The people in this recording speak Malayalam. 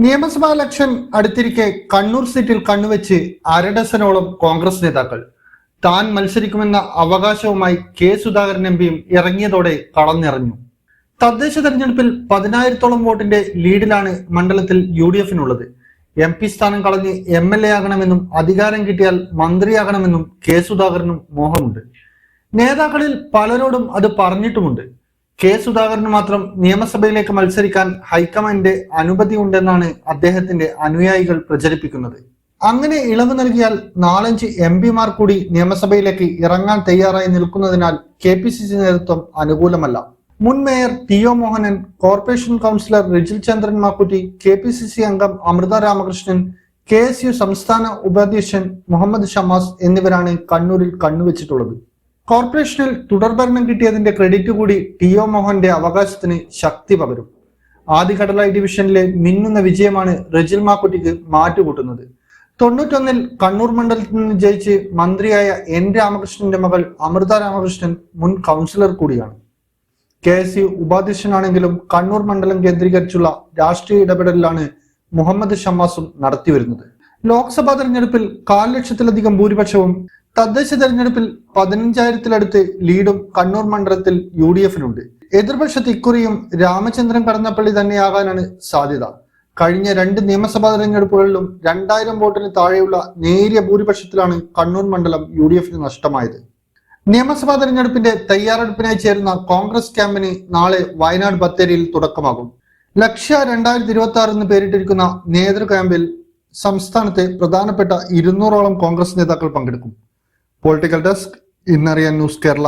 നിയമസഭാ ഇലക്ഷൻ അടുത്തിരിക്കെ കണ്ണൂർ സീറ്റിൽ കണ്ണുവെച്ച് അരഡസനോളം കോൺഗ്രസ് നേതാക്കൾ താൻ മത്സരിക്കുമെന്ന അവകാശവുമായി കെ സുധാകരൻ എംപിയും ഇറങ്ങിയതോടെ കളഞ്ഞിറങ്ങി. തദ്ദേശ തെരഞ്ഞെടുപ്പിൽ 10,000-ഓളം വോട്ടിന്റെ ലീഡിലാണ് മണ്ഡലത്തിൽ UDF-നുള്ളത്. MP സ്ഥാനം കളഞ്ഞ് MLA ആകണമെന്നും അധികാരം കിട്ടിയാൽ മന്ത്രിയാകണമെന്നും കെ സുധാകരനും മോഹമുണ്ട്. നേതാക്കളിൽ പലരോടും അത് പറഞ്ഞിട്ടുമുണ്ട്. കെ സുധാകരന് മാത്രം നിയമസഭയിലേക്ക് മത്സരിക്കാൻ ഹൈക്കമാൻഡിന്റെ അനുമതി ഉണ്ടെന്നാണ് അദ്ദേഹത്തിന്റെ അനുയായികൾ പ്രചരിപ്പിക്കുന്നത്. അങ്ങനെ ഇളവ് നൽകിയാൽ 4-5 MP-മാർ കൂടി നിയമസഭയിലേക്ക് ഇറങ്ങാൻ തയ്യാറായി നിൽക്കുന്നതിനാൽ KPCC നേതൃത്വം അനുകൂലമല്ല. മുൻ mayor TO Mohanan, corporation councillor Rijil Chandran Makkutty, KPCC അംഗം അമൃത രാമകൃഷ്ണൻ, KSU സംസ്ഥാന ഉപാധ്യക്ഷൻ മുഹമ്മദ് ഷമാസ് എന്നിവരാണ് കണ്ണൂരിൽ കണ്ണുവെച്ചിട്ടുള്ളത്. കോർപ്പറേഷനിൽ തുടർഭരണം കിട്ടിയതിന്റെ ക്രെഡിറ്റ് കൂടി TO മോഹന്റെ അവകാശത്തിന് ശക്തി പകരും. ആദ്യ കടലായി ഡിവിഷനിലെ മിന്നുന്ന വിജയമാണ് റിജിൽ മാക്കുറ്റിക്ക് മാറ്റുകൂട്ടുന്നത്. 91-ൽ കണ്ണൂർ മണ്ഡലത്തിൽ നിന്ന് ജയിച്ച് മന്ത്രിയായ N രാമകൃഷ്ണന്റെ മകൾ അമൃത രാമകൃഷ്ണൻ മുൻ കൗൺസിലർ കൂടിയാണ്. KSU ഉപാധ്യക്ഷനാണെങ്കിലും കണ്ണൂർ മണ്ഡലം കേന്ദ്രീകരിച്ചുള്ള രാഷ്ട്രീയ ഇടപെടലിലാണ് മുഹമ്മദ് ഷമാസും നടത്തിവരുന്നത്. ലോക്സഭാ തെരഞ്ഞെടുപ്പിൽ 1,00,000-ലധികം ഭൂരിപക്ഷവും തദ്ദേശ തെരഞ്ഞെടുപ്പിൽ 15,000-ലടുത്ത് ലീഡും കണ്ണൂർ മണ്ഡലത്തിൽ UDF-നുണ്ട്. എതിർപക്ഷത്ത് ഇക്കുറിയും രാമചന്ദ്രൻ കടന്നപ്പള്ളി തന്നെയാകാനാണ് സാധ്യത. കഴിഞ്ഞ 2 നിയമസഭാ തെരഞ്ഞെടുപ്പുകളിലും 2,000 വോട്ടിന് താഴെയുള്ള നേരിയ ഭൂരിപക്ഷത്തിലാണ് കണ്ണൂർ മണ്ഡലം UDF-ന് നഷ്ടമായത്. നിയമസഭാ തെരഞ്ഞെടുപ്പിന്റെ തയ്യാറെടുപ്പിനായി ചേരുന്ന കോൺഗ്രസ് ക്യാമ്പിന് നാളെ വയനാട് ബത്തേരിയിൽ തുടക്കമാകും. ലക്ഷ്യ 2026 എന്ന് പേരിട്ടിരിക്കുന്ന നേതൃ ക്യാമ്പിൽ സംസ്ഥാനത്തെ പ്രധാനപ്പെട്ട 200-ഓളം കോൺഗ്രസ് നേതാക്കൾ പങ്കെടുക്കും. പൊളിറ്റിക്കൽ ഡെസ്ക്, ഇന്നറിയാൻ ന്യൂസ് കേരള.